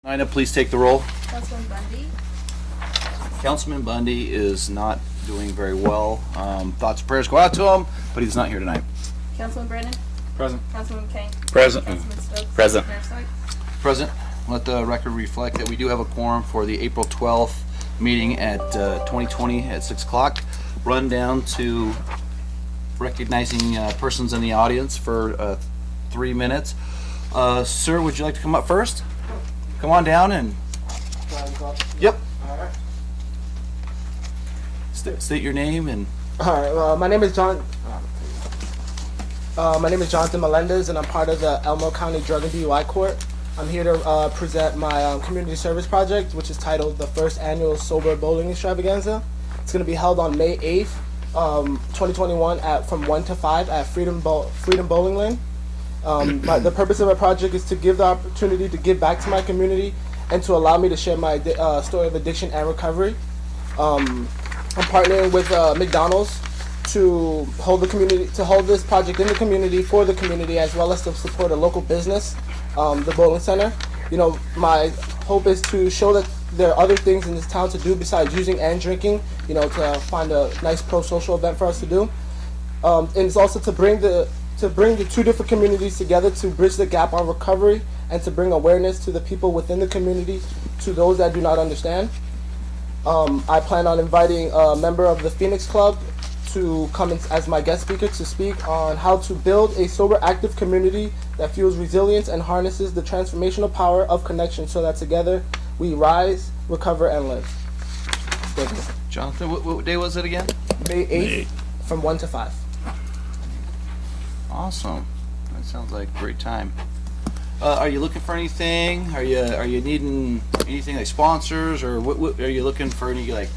Nina, please take the roll. Councilman Bundy. Councilman Bundy is not doing very well. Thoughts and prayers go out to him, but he's not here tonight. Councilman Brennan. Present. Councilman McCain. Present. Councilman Stokes. Present. Mayor Sykes. Present. Let the record reflect that we do have a quorum for the April 12th meeting at 2020 at 6 o'clock. Run down to recognizing persons in the audience for 3 minutes. Sir, would you like to come up first? Come on down and... Yep. All right. State your name and... All right. Well, my name is John. My name is Jonathan Melendez, and I'm part of the Elmo County Drug and DUI Court. I'm here to present my community service project, which is titled the First Annual Sober Bowling Extravaganza. It's going to be held on May 8th, 2021, from 1 to 5 at Freedom Bowling Lane. The purpose of my project is to give the opportunity to give back to my community and to allow me to share my story of addiction and recovery. I'm partnering with McDonald's to hold this project in the community for the community, as well as to support a local business, the bowling center. You know, my hope is to show that there are other things in this town to do besides using and drinking. You know, to find a nice pro-social event for us to do, and it's also to bring the two different communities together to bridge the gap on recovery and to bring awareness to the people within the community, to those that do not understand. I plan on inviting a member of the Phoenix Club to come in as my guest speaker to speak on how to build a sober, active community that fuels resilience and harnesses the transformational power of connection so that together we rise, recover, and live. Thank you. Jonathan, what day was it again? May 8th from 1 to 5. Awesome. That sounds like a great time. Are you looking for anything? Are you needing anything like sponsors, or what are you looking for? Any like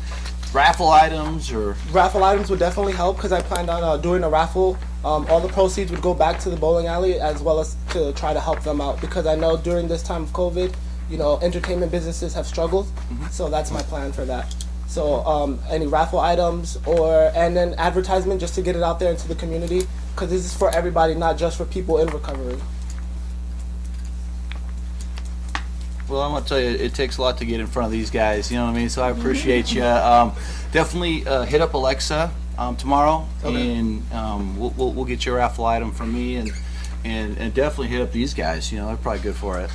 raffle items or? Raffle items would definitely help, because I planned on doing a raffle. All the proceeds would go back to the bowling alley, as well as to try to help them out, because I know during this time of COVID, you know, entertainment businesses have struggled. So that's my plan for that. So any raffle items and then advertisement, just to get it out there into the community, because this is for everybody, not just for people in recovery. Well, I'm gonna tell you, it takes a lot to get in front of these guys. You know what I mean? So I appreciate you. Definitely hit up Alexa tomorrow, Okay. and we'll get you a raffle item from me, and definitely hit up these guys. You know, they're probably good for it.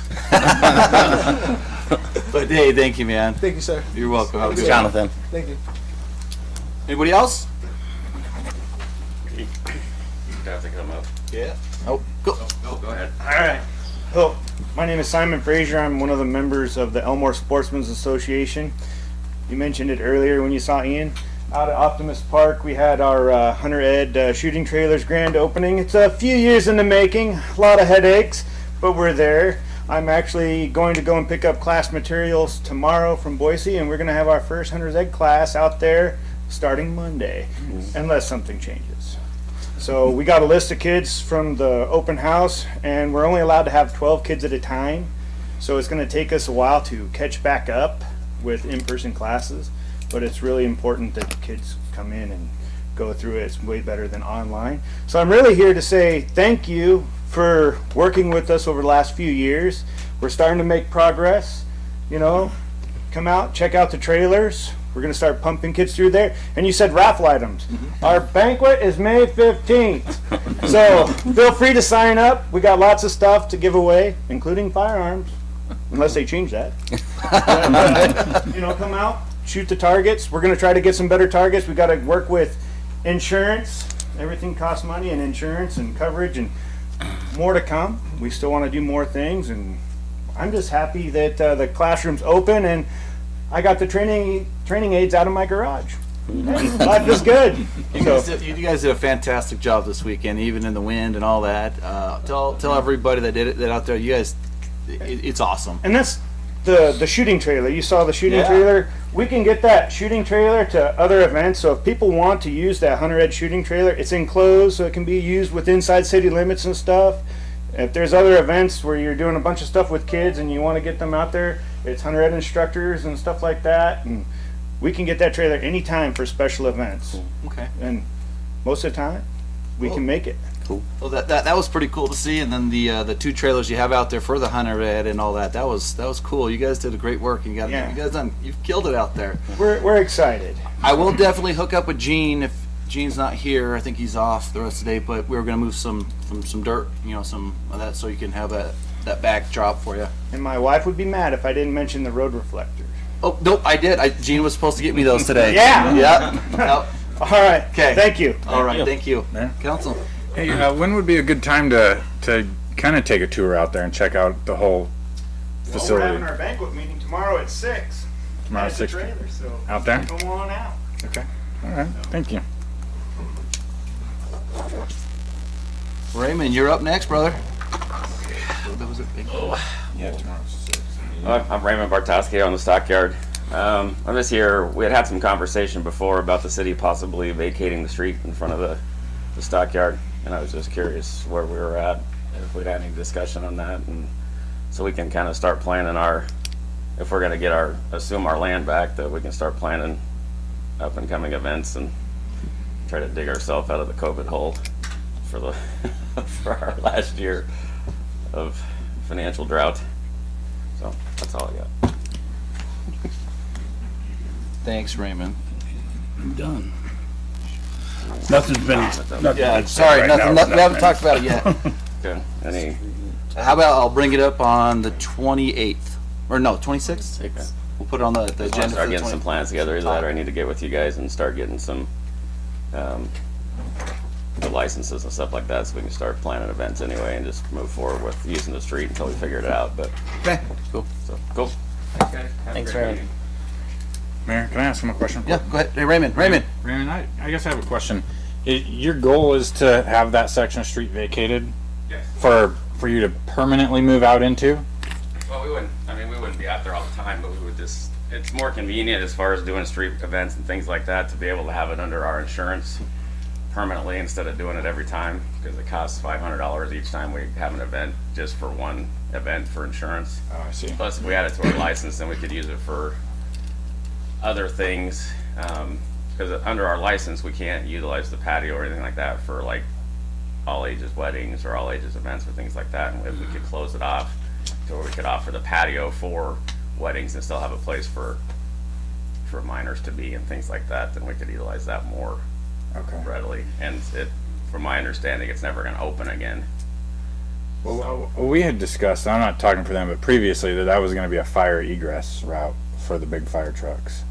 But hey, thank you, man. Thank you, sir. You're welcome. Have a good one. Jonathan. Thank you. Anybody else? You have to come up. Yeah. Oh, go. Go ahead. All right. Hello, my name is Simon Frazier. I'm one of the members of the Elmore Sportsmen's Association. You mentioned it earlier when you saw Ian. Out at Optimist Park, we had our Hunter Ed shooting trailers grand opening. It's a few years in the making, a lot of headaches, but we're there. I'm actually going to go and pick up class materials tomorrow from Boise, and we're going to have our first Hunter's Ed class out there starting Monday, unless something changes. So we got a list of kids from the open house, and we're only allowed to have 12 kids at a time. So it's going to take us a while to catch back up with in-person classes, but it's really important that the kids come in and go through it. It's way better than online. So I'm really here to say thank you for working with us over the last few years. We're starting to make progress. You know, come out, check out the trailers. We're going to start pumping kids through there. And you said raffle items. Our banquet is May 15th. So feel free to sign up. We got lots of stuff to give away, including firearms, unless they change that. You know, come out, shoot the targets. We're going to try to get some better targets. We got to work with insurance. Everything costs money, and insurance and coverage, and more to come. We still want to do more things, and I'm just happy that the classroom's open, and I got the training aids out of my garage. Life is good. You guys did a fantastic job this weekend, even in the wind and all that. Tell everybody that did it out there. You guys, it's awesome. And that's the shooting trailer. You saw the shooting Yeah. trailer. We can get that shooting trailer to other events. So if people want to use that Hunter Ed shooting trailer, it's enclosed, so it can be used with inside city limits and stuff. If there's other events where you're doing a bunch of stuff with kids and you want to get them out there, it's Hunter Ed instructors and stuff like that. And we can get that trailer anytime for special events. Okay. And most of the time, we can make it. Cool. Well, that was pretty cool to see, and then the two trailers you have out there for the hunter ed and all that was cool. You guys did a great work, and you've killed it out there. We're excited. I will definitely hook up with Gene if Gene's not here. I think he's off the rest of the day, but we were gonna move some dirt, some of that, so you can have that backdrop for you. And my wife would be mad if I didn't mention the road reflectors. Oh nope, I did. Gene was supposed to get me those today. Yeah. Yeah. Yep. All right. 'Kay. Thank you. All right. you. Thank you, Yeah. Council. Hey, when would be a good time to kind of take a tour out there and check out the whole Well, we're facility? having our banquet meeting tomorrow at 6. Tomorrow at At the 6. trailer, so Out there? come on out. Okay. All right. Thank you. Raymond, you're up next, brother. That was a big. Yeah, tomorrow's 6. I'm Raymond Bartowski on the stockyard. I'm just here. We had some conversation before about the city possibly vacating the street in front of the stockyard, and I was just curious where we were at, if we'd had any discussion on that, and so we can kind of start planning if we're going to assume our land back, that we can start planning up and coming events and try to dig ourselves out of the COVID hole for for our last year of financial drought. So that's all I got. Thanks, Raymond. I'm done. Nothing's been. Nothing's Yeah, been said sorry, right nothing. now. We haven't talked about it yet. Okay. Any? How about I'll bring it up on the 28th or no 26th? Okay. We'll put it on the I want agenda to for start the getting some 20th. plans together. Either that, or I need to get with you guys and start getting some the licenses and stuff like that, so we can start planning events anyway, and just move forward with using the street until we figure it out. But Okay, cool. so cool. Thanks, guys. Thanks, Raymond. Mayor, can I ask him a question? Yeah, go ahead. Hey, Raymond. Raymond. Raymond, I guess I have a question. Your goal is to have that section of street vacated? Yes. For you to permanently move out into? Well, we wouldn't be out there all the time, but we would just, it's more convenient as far as doing street events and things like that, to be able to have it under our insurance permanently instead of doing it every time, because it costs $500 each time we have an event, just for one event for insurance. Oh, I see. Plus, if we add it to our license, then we could use it for other things, because under our license, we can't utilize the patio or anything like that for like all ages weddings or all ages events or things like that. And if we could close it off to where we could offer the patio for weddings and still have a place for minors to be and things like that, then we could utilize that more readily. And from my understanding, it's never going to open again. Well, we had discussed, I'm not talking for them, but previously that was going to be a fire egress route for the big fire trucks.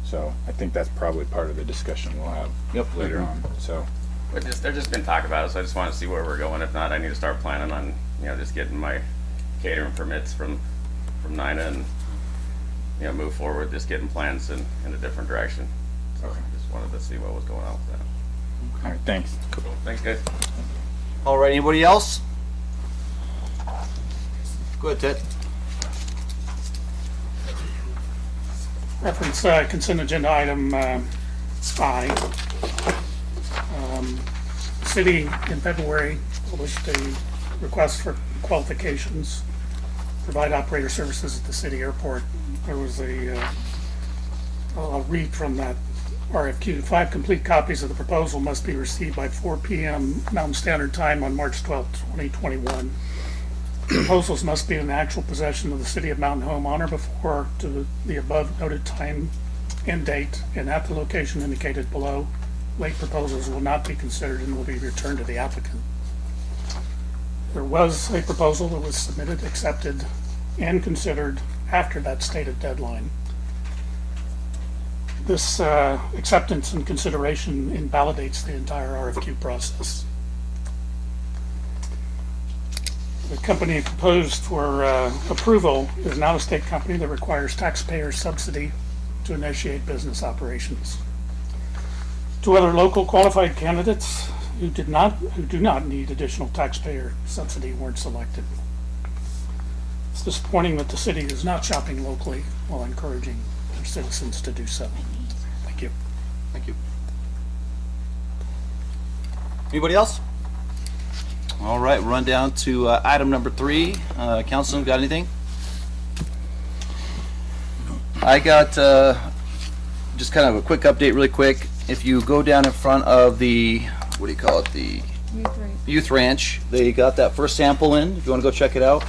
So I think that's probably part of the discussion we'll have later on. So But there's just been talk about it, so I just want to see where we're going. If not, I need to start planning on, just getting my catering permits from NINA and, move forward, just getting plans in a different direction. So I just wanted to see what was going on with that. all right, thanks. Cool. Thanks, guys. All right. Anybody else? Go ahead, Ted. Reference consent agenda item I. City in February published a request for qualifications, provide operator services at the city airport. There was I'll read from that RFQ. 5 complete copies of the proposal must be received by 4 p.m. Mountain Standard Time on March 12, 2021. Proposals must be in actual possession of the City of Mountain Home on or before to the above noted time and date, and at the location indicated below. Late proposals will not be considered and will be returned to the applicant. There was a proposal that was submitted, accepted, and considered after that stated deadline. This acceptance and consideration invalidates the entire RFQ process. The company proposed for approval is an out-of-state company that requires taxpayer subsidy to initiate business operations. 2 other local qualified candidates who do not need additional taxpayer subsidy weren't selected. It's disappointing that the city is not shopping locally while encouraging their citizens to do so. Thank you. Thank you. Anybody else? All right, run down to item number 3. Councilman, got anything? I got just kind of a quick update really quick. If you go down in front of the, what do you call it, the Youth Ranch. They got that first sample in. If you want to go check it out,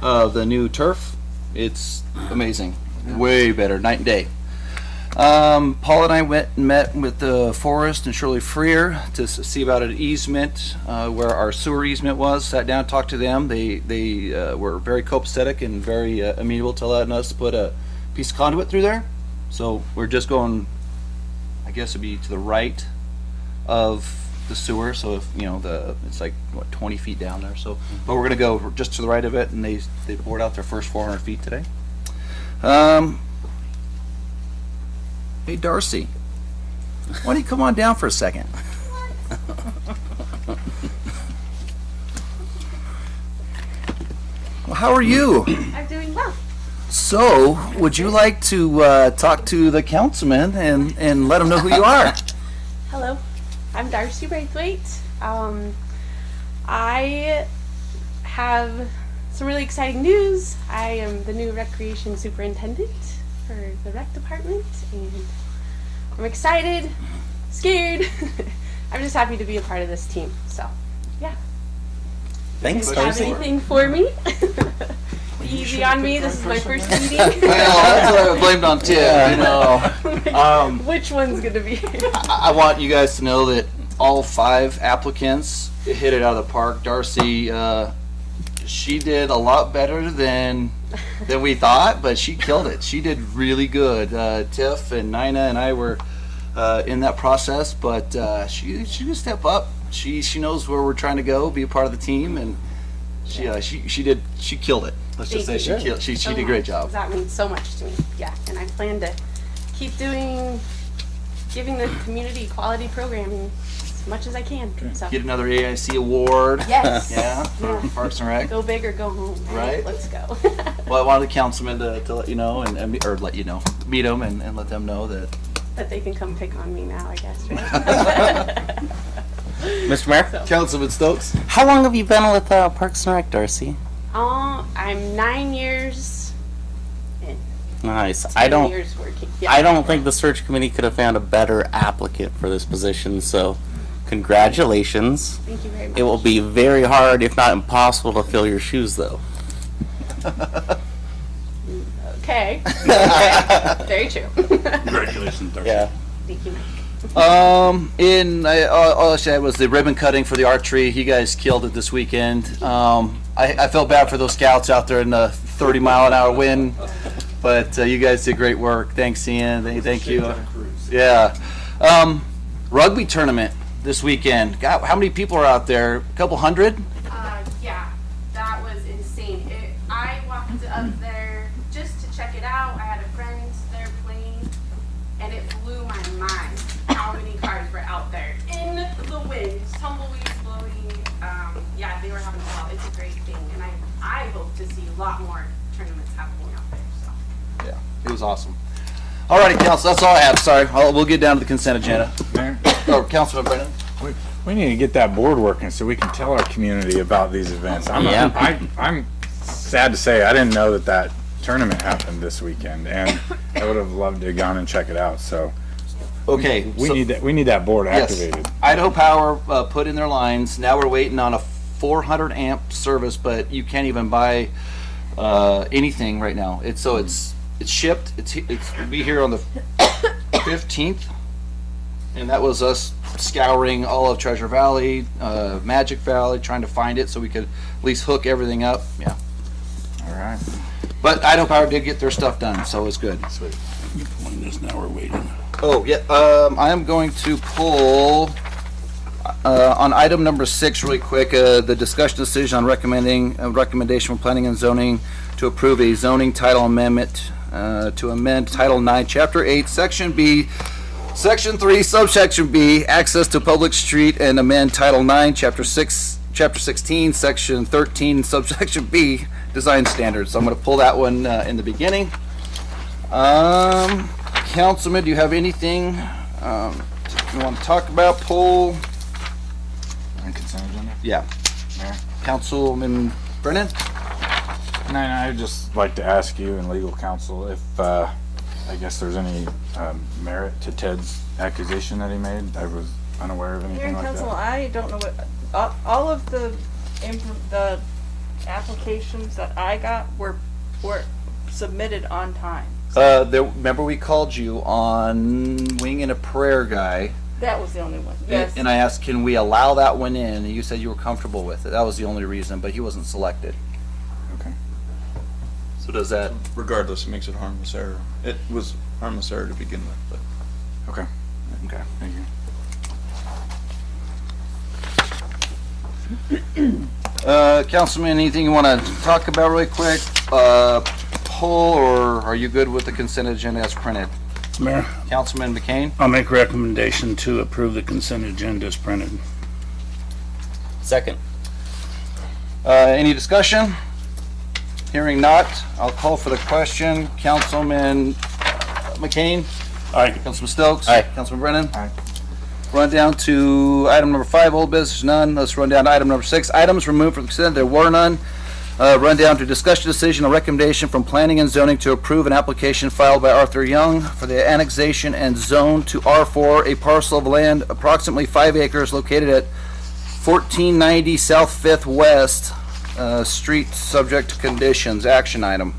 the new turf, it's amazing. Way better, night and day. Paul and I went and met with the Forest and Shirley Freer to see about an easement where our sewer easement was. Sat down, talked to them. They were very copacetic and very amenable to letting us put a piece of conduit through there. So we're just going, I guess it'd be to the right of the sewer. So if it's like what 20 feet down there. So, but we're gonna go just to the right of it, and they bored out their first 400 feet today. Hey, Darcy, why don't you come on down for a second? Well, how are you? I'm doing well. So, would you like to talk to the councilman and let him know who you are? Hello, I'm Darcy Braithwaite. I have some really exciting news. I am the new recreation superintendent for the rec department, and I'm excited, scared. I'm just happy to be a part of this team. So, yeah. Thanks, Do you have Darcy. anything for me? Be easy on me. This is my first meeting. Well, that's what I blamed on Tim. You know, Which one's gonna be? I want you guys to know that all 5 applicants hit it out of the park. Darcy, she did a lot better than we thought, but she killed it. She did really good. Tiff and Nina and I were in that process, but she could step up. She knows where we're trying to go, be a part of the team, and she killed it. Let's just say Thank you. she So did a great much. job. That means so much to me. Yeah, and I plan to keep giving the community quality programming as much as I can. So Get another AIC award. yes, Yeah, for Yeah. Parks and Rec. Go big or go home. Right. Let's go. Well, I wanted the councilman to let you know or let you know, meet them and let them know that. But they can come pick on me now, I guess. Right? Mr. Mayor, Councilman Stokes. how long have you been with Parks and Rec, Darcy? I'm 9 years in. Nice. 10 years working. Yeah. I don't think the search committee could have found a better applicant for this position. So, congratulations. Thank you very much. It will be very hard, if not impossible, to fill your shoes, though. Okay. Very true. Congratulations, Darcy. Yeah. Thank you, Mike. All I said was the ribbon cutting for the archery. You guys killed it this weekend. I felt bad for those scouts out there in the 30-mile-an-hour wind, but you guys did great work. Thanks, Ian. Thank you. Yeah. Rugby tournament this weekend. God, how many people are out there? A couple hundred? Yeah, that was insane. I walked up there just to check it out. I had a friend there playing, and it blew my mind how many cars were out there in the wind, tumbleweeds blowing. Yeah, they were having a ball. It's a great thing, and I hope to see a lot more tournaments happening out there. So. Yeah, it was awesome. Alrighty, Council, that's all I have. Sorry, we'll get down to the consent agenda. Mayor, Oh, Councilman Brennan. we need to get that board working so we can tell our community about these events. I'm sad to say I didn't know that tournament happened this weekend, and I would have loved to have gone and check it out. So Okay, we so- need that board Yes. activated. Idaho Power put in their lines. Now we're waiting on a 400 amp service, but you can't even buy anything right now. It's shipped. It'll be here on the 15th, and that was us scouring all of Treasure Valley, Magic Valley, trying to find it so we could at least hook everything up. Yeah, All right. but Idaho Power did get their stuff done, so it's good. Sweet. You're pulling this now, we're waiting. Oh, yeah, I am going to pull, on item number 6 really quick, the discussion decision on recommendation from planning and zoning to approve a zoning title amendment, to amend Title 9, Chapter 8, Section B, Section 3, Subsection B, access to public street, and amend Title 9, Chapter 16, Section 13, Subsection B, design standards. So I'm gonna pull that one, in the beginning. Councilman, do you have anything you want to talk about? Poll? On consent agenda. Yeah. Mayor. Councilman Brennan? And I'd just like to ask you and legal counsel if I guess there's any merit to Ted's accusation that he made. I was unaware of Mayor anything and like Council, that. I don't know all of the applications that I got were submitted on time. Remember we called you on Wing and a Prayer guy, That was the only one. Yes. and I asked, can we allow that one in? And you said you were comfortable with it. That was the only reason, but he wasn't selected. Okay. So does that? Regardless, it makes it harmless error. It was harmless error to begin with, but. Okay. Okay. Thank you. Councilman, anything you want to talk about really quick? Poll, or are you good with the consent agenda as printed? Mayor, Councilman McCain? I'll make a recommendation to approve the consent agenda as printed. Second. Any discussion? Hearing not, I'll call for the question. Councilman McCain? Aye. Councilman Stokes? Aye. Councilman Brennan? Aye. Run down to item number 5, old business, none. Let's run down to item number 6. Items removed from consent, there were none. Run down to discussion decision, a recommendation from planning and zoning to approve an application filed by Arthur Young for the annexation and zone to R4, a parcel of land approximately 5 acres located at 1490 South 5th West Street, subject to conditions. Action item.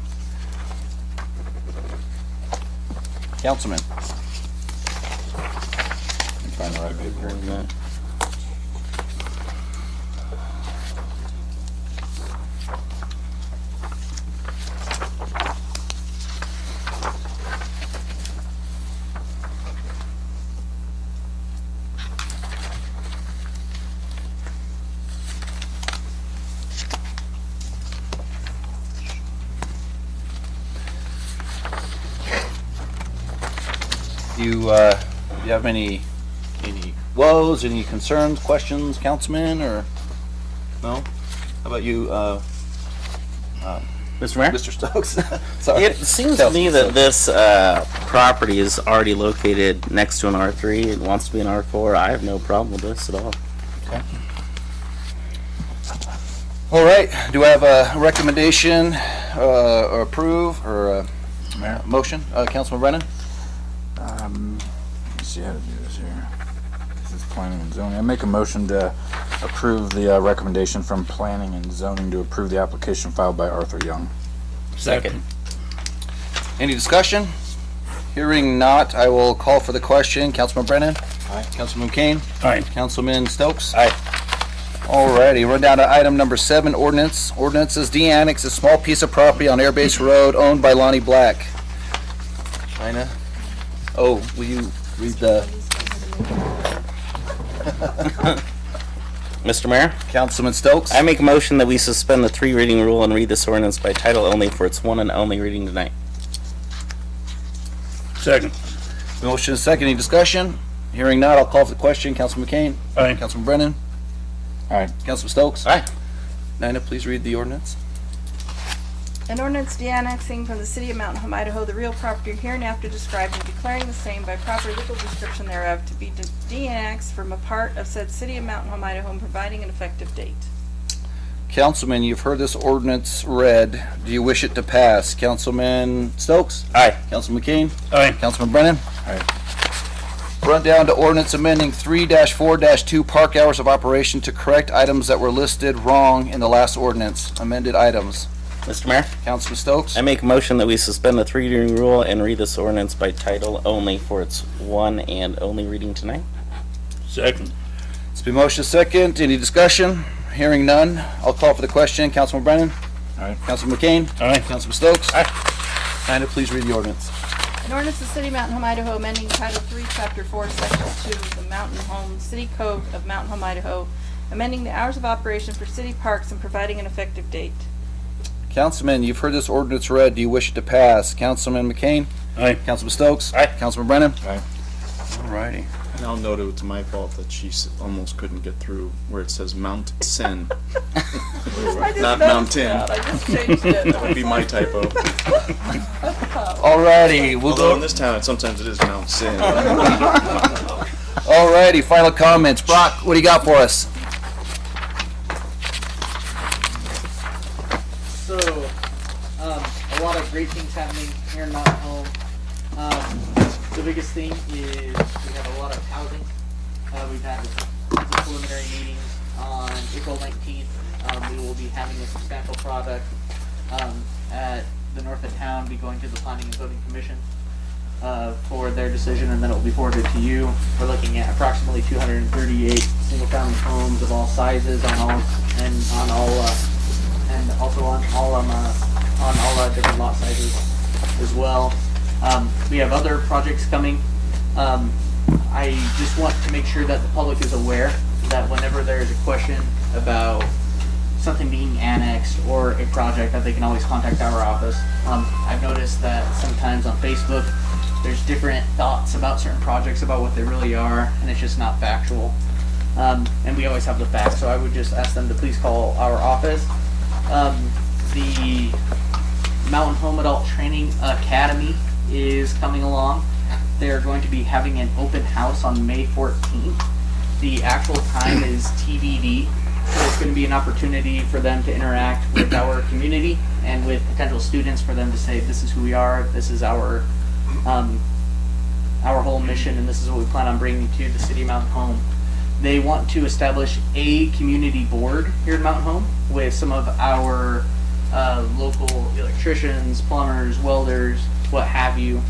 Councilman. Find the right paper. You have any woes, any concerns, questions, Councilman, or no? How about you, Mr. Mayor? Mr. Stokes? Sorry. It seems to me that this property is already located next to an R3. It wants to be an R4. I have no problem with this at all. Okay. All right. Do I have a recommendation or approve or a motion? Councilman Brennan? Let's see how to do this here. This is planning and zoning. I make a motion to approve the recommendation from planning and zoning to approve the application filed by Arthur Young. Second. Any discussion? Hearing not, I will call for the question. Councilman Brennan? Aye. Councilman Kane? Aye. Councilman Stokes? Aye. Alrighty, run down to item number 7, ordinance. Ordinance is de-annex a small piece of property on Airbase Road owned by Lonnie Black. China? Oh, will you read the... Mr. Mayor, Councilman Stokes? I make a motion that we suspend the 3 reading rule and read this ordinance by title only for its one and only reading tonight. Second. Motion is second. Any discussion? Hearing not, I'll call for the question. Councilman McCain? Aye. Councilman Brennan? Aye. Councilman Stokes? Aye. Nina, please read the ordinance. An ordinance de-annexing from the city of Mountain Home, Idaho, the real property hereinafter described and declaring the same by proper legal description thereof to be de-annexed from a part of said city of Mountain Home, Idaho, and providing an effective date. Councilman, you've heard this ordinance read. Do you wish it to pass? Councilman Stokes? Aye. Councilman McCain? Aye. Councilman Brennan? Aye. Run down to ordinance amending 3-4-2 park hours of operation to correct items that were listed wrong in the last ordinance. Amended items. Mr. Mayor, Councilman Stokes? I make a motion that we suspend the 3 reading rule and read this ordinance by title only for its one and only reading tonight. Second. It's been motion second. Any discussion? Hearing none, I'll call for the question. Councilman Brennan? Aye. Councilman McCain? Aye. Councilman Stokes? Aye. Nina, please read the ordinance. An ordinance of the City of Mountain Home, Idaho, amending Title 3, Chapter 4, Section 2 of the Mountain Home City Code of Mountain Home, Idaho, amending the hours of operation for city parks and providing an effective date. Councilman, you've heard this ordinance read. Do you wish it to pass? Councilman McCain? Aye. Councilman Stokes? Aye. Councilman Brennan? Aye. Alrighty. And I'll note it's my fault that she almost couldn't get through where it says Mount Sin. Not Mountain. I just changed it. That would be my typo. Alrighty, we'll Although in go. this town, sometimes it is Mount Sin. Alrighty, final comments. Brock, what do you got for us? So, a lot of great things happening here in Mountain Home. The biggest thing is we have a lot of housing. We've had preliminary meetings on April 19th, we will be having a substantial product at the north of town, be going to the Planning and Zoning Commission for their decision, and then it will be forwarded to you. We're looking at approximately 238 single-family homes of all sizes on all different lot sizes as well. We have other projects coming. I just want to make sure that the public is aware that whenever there is a question about something being annexed or a project, that they can always contact our office. I've noticed that sometimes on Facebook there's different thoughts about certain projects, about what they really are, and it's just not factual. And we always have the facts, so I would just ask them to please call our office. The Mountain Home Adult Training Academy is coming along. They're going to be having an open house on May 14th. The actual time is TBD. So it's going to be an opportunity for them to interact with our community and with potential students, for them to say, this is who we are, this is our whole mission, and this is what we plan on bringing to the City of Mountain Home. They want to establish a community board here at Mountain Home with some of our local electricians, plumbers, welders, what have you,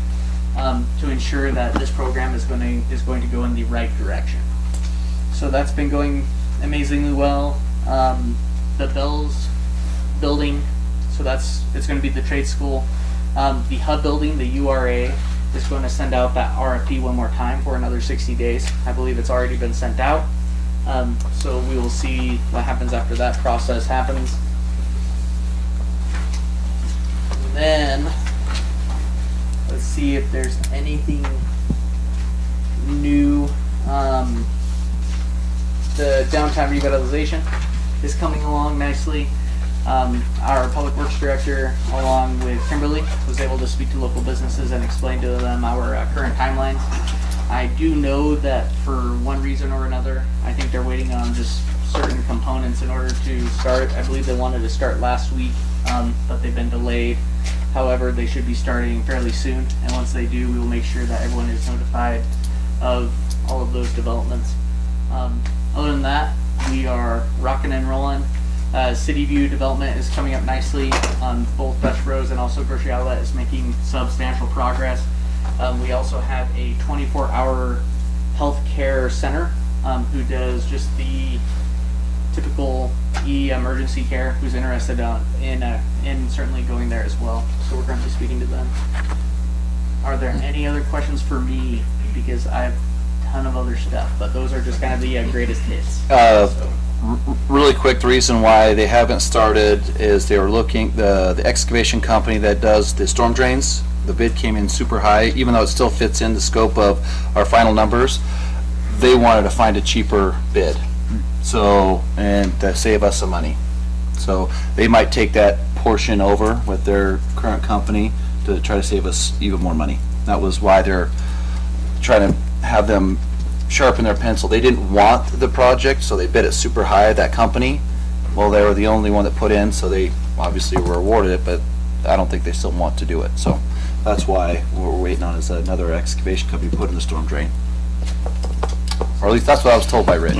to ensure that this program is going to go in the right direction. So that's been going amazingly well. The Bells building, so it's going to be the trade school. The Hub building, the URA, is going to send out that RFP one more time for another 60 days. I believe it's already been sent out. So we will see what happens after that process happens. And then let's see if there's anything new. The downtown revitalization is coming along nicely. Our public works director, along with Kimberly, was able to speak to local businesses and explain to them our current timelines. I do know that for one reason or another, I think they're waiting on just certain components in order to start. I believe they wanted to start last week, but they've been delayed. However, they should be starting fairly soon, and once they do, we will make sure that everyone is notified of all of those developments. Other than that, we are rocking and rolling. City View development is coming up nicely on both Best Rows, and also Grocery Outlet is making substantial progress. We also have a 24-hour healthcare center who does just the typical emergency care, who's interested in certainly going there as well. So we're currently speaking to them. Are there any other questions for me? Because I have a ton of other stuff, but those are just kind of the greatest hits. Really quick, the reason why they haven't started is they were looking, the excavation company that does the storm drains, the bid came in super high, even though it still fits in the scope of our final numbers. They wanted to find a cheaper bid, so, and to save us some money. So they might take that portion over with their current company to try to save us even more money. That was why they're trying to have them sharpen their pencil. They didn't want the project, so they bid it super high, that company. Well, they were the only one that put in, so they obviously were awarded it, but I don't think they still want to do it. So that's why what we're waiting on is another excavation company to put in the storm drain. Or at least that's what I was told by Rich.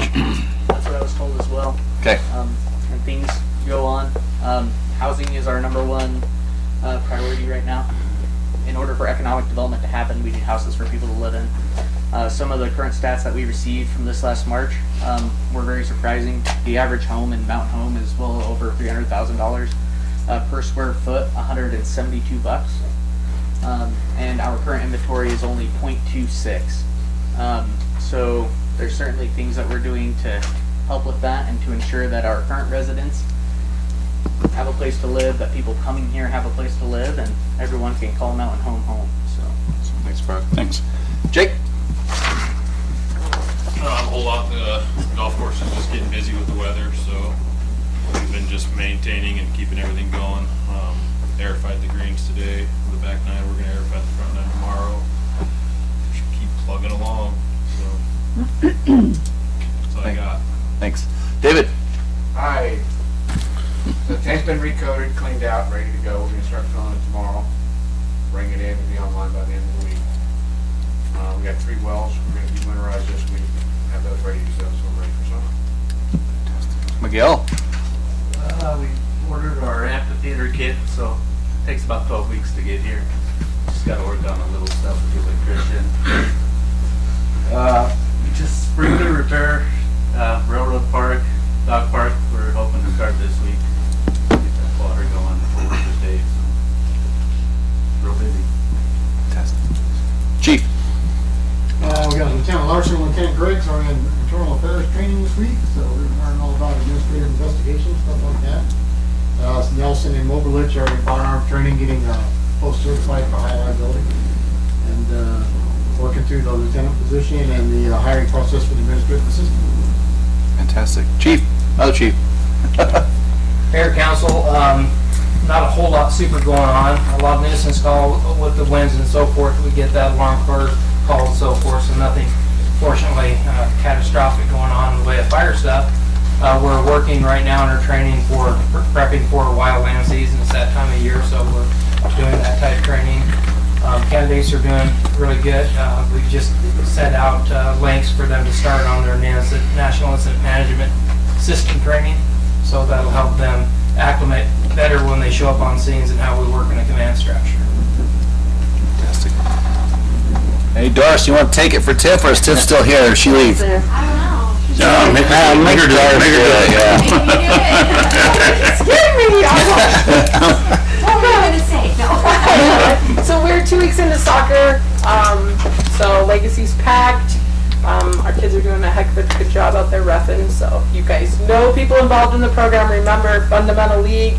That's what I was told as well. Okay. And things go on. Housing is our number one priority right now. In order for economic development to happen, we need houses for people to live in. Some of the current stats that we received from this last March were very surprising. The average home in Mountain Home is well over $300,000 per square foot, $172. And our current inventory is only 0.26. So there's certainly things that we're doing to help with that and to ensure that our current residents have a place to live, that people coming here have a place to live, and everyone can call Mountain Home home. So Thanks, Brock. Thanks. Jake? Not a whole lot. The golf course is just getting busy with the weather, so we've been just maintaining and keeping everything going. Airified the greens today. The back nine, we're going to airify the front nine tomorrow. Just keep plugging along. So that's all I got. Thanks. David? Hi. The tank's been recoated, cleaned out, ready to go. We're going to start filling it tomorrow. Bring it in and be online by the end of the week. We got 3 wells. We're going to winterize this week. Have those ready to go, so we're ready for summer. Miguel? We ordered our amphitheater kit, so it takes about 12 weeks to get here. Just got to work on a little stuff with the electrician. Just sprinkler repair, railroad park, dog park. We're hoping to start this week. Get that water going before Winter's Day. So real busy. Chief? We got Lieutenant Larson and Lieutenant Griggs are in internal affairs training this week, so we're learning all about administrative investigations, stuff like that. Nelson and Moberlich are in firearms training, getting post-certified for high liability. And working through the lieutenant position and the hiring process for the administrative assistant. Fantastic. Chief? Another chief. Mayor, council, not a whole lot super going on. A lot of nuisance call with the winds and so forth. We get that alarm call and so forth, so nothing, fortunately, catastrophic going on in the way of fire stuff. We're working right now in our training for prepping for wildland season. It's that time of year, so we're doing that type of training. Candidates are doing really good. We've just set out links for them to start on their National Incident Management System training, so that'll help them acclimate better when they show up on scenes and how we work in a command structure. Fantastic. Hey, Doris, you want to take it for Tiff, or is Tiff still here? Or she leave? I don't know. Make her do it. Yeah. Scared me. What were you gonna say? No. So we're 2 weeks into soccer. So Legacy's packed. Our kids are doing a heck of a good job out there reffing. So you guys know people involved in the program. Remember, fundamental league,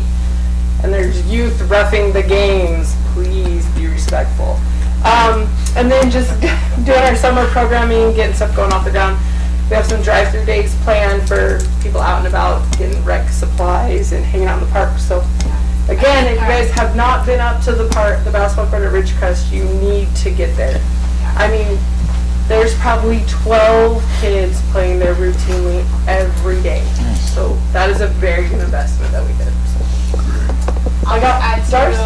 and there's youth reffing the games. Please be respectful. And then just doing our summer programming, getting stuff going off the ground. We have some drive-through days planned for people out and about, getting rec supplies and hanging out in the park. So again, if you guys have not been up to the park, the basketball court at Ridgecrest, you need to get there. I mean, there's probably 12 kids playing there routinely every day. So that is a very good investment that we did. So. I got add stars.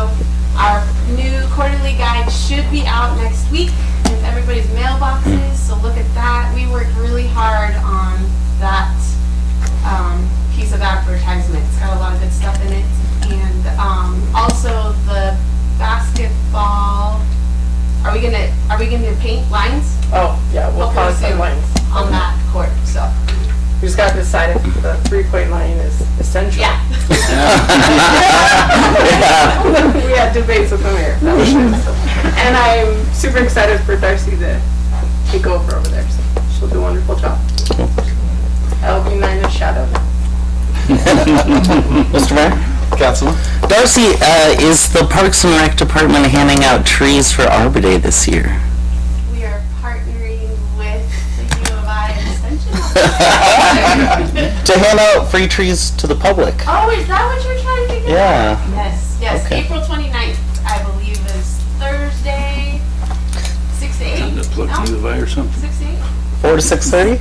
Our new quarterly guide should be out next week with everybody's mailboxes, so look at that. We worked really hard on that piece of advertisement. It's got a lot of good stuff in it. And also the basketball, are we gonna paint lines? Oh, yeah, we'll probably paint lines on that court, so. We just got to decide if the 3-point line is essential. Yeah. We had debates with the mayor. That was nice. And I'm super excited for Darcy to take over there. So she'll do a wonderful job. I'll be Nina's shadow. Mr. Mayor? Councilman? Darcy, is the Parks and Rec Department handing out trees for Arbor Day this year? We are partnering with the U of I Extension To hand out free trees to the public. Oh, is that what you're trying to figure Yeah. out? Yes. Okay. April 29th, I believe, is Thursday, 6 to 8. Time to plug to the or something. 6 to 8? 4 to 6:30?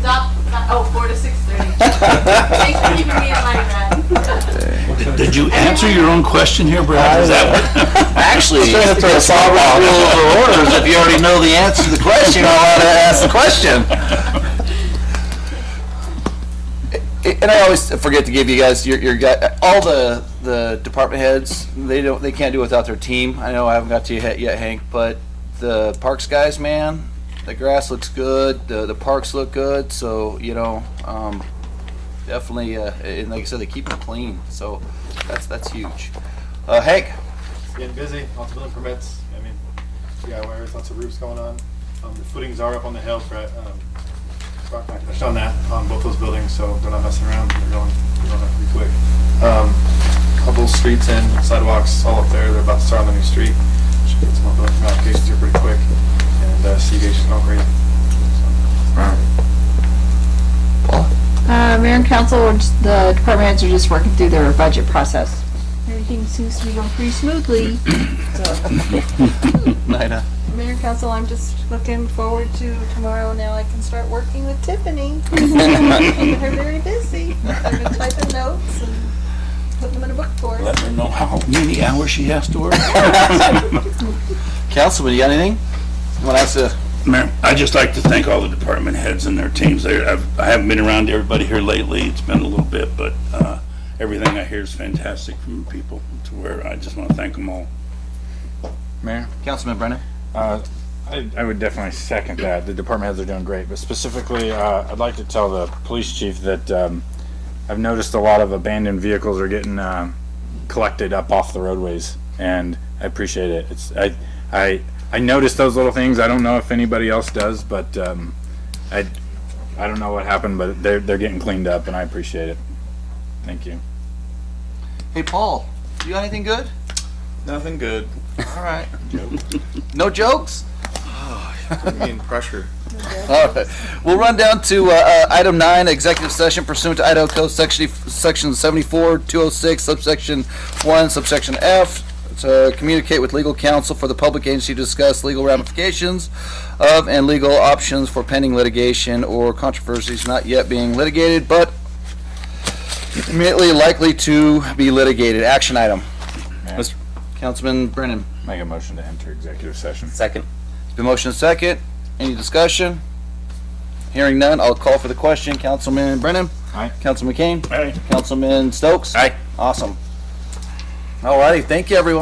4 to 6:30. Thanks for keeping me in mind, Brad. Did you answer your own question here, Brad? Is that what? Actually, Straight up to a it's softball. rule of orders. If you already know the answer to the question, you're allowed to ask the question. And I always forget to give you guys your all the department heads. They can't do it without their team. I know I haven't got to you yet, Hank, but the parks guys, man, the grass looks good. The parks look good. So definitely, and like I said, they keep them clean. So that's huge. Hank. It's getting busy. Lots of building permits. I mean, DIYers, lots of roofs going on. The footings are up on the hill. Rock touched on that on both those buildings, so they're not messing around. They're going up pretty quick. Couple streets and sidewalks all up there. They're about to start on the new street. Should get some more building applications here pretty quick. And Seagate is going crazy. Mayor and council, the department heads are just working through their budget process. Everything seems to be going pretty smoothly. Nina. Mayor and Council, I'm just looking forward to tomorrow. Now I can start working with Tiffany. Making her very busy. I've been typing notes and putting them in a book for her. Let her know how many hours she has to work. Councilman, you got anything? You want to ask Mayor, I'd just like to thank all the department heads and their teams. I haven't been around everybody here lately. It's been a little bit, but everything I hear is fantastic from the people, to where I just want to thank them all. Mayor? Councilman Brennan? I would definitely second that. The department heads are doing great, but specifically, I'd like to tell the police chief that I've noticed a lot of abandoned vehicles are getting collected up off the roadways, and I appreciate it. I noticed those little things. I don't know if anybody else does, but I don't know what happened, but they're getting cleaned up, and I appreciate it. Thank you. Hey, Paul, you got anything good? Nothing good. All right. No jokes? I mean, pressure. All right. We'll run down to item 9, executive session pursuant to Idaho Code section 74-206, subsection 1, subsection F, to communicate with legal counsel for the public agency to discuss legal ramifications of and legal options for pending litigation or controversies not yet being litigated, but immediately likely to be litigated. Action item. Mr. Councilman Brennan. Make a motion to enter executive session. Second. It's been motion second. Any discussion? Hearing none, I'll call for the question. Councilman Brennan? Aye. Councilman McCain? Aye. Councilman Stokes? Aye. Awesome. All righty. Thank you, everyone.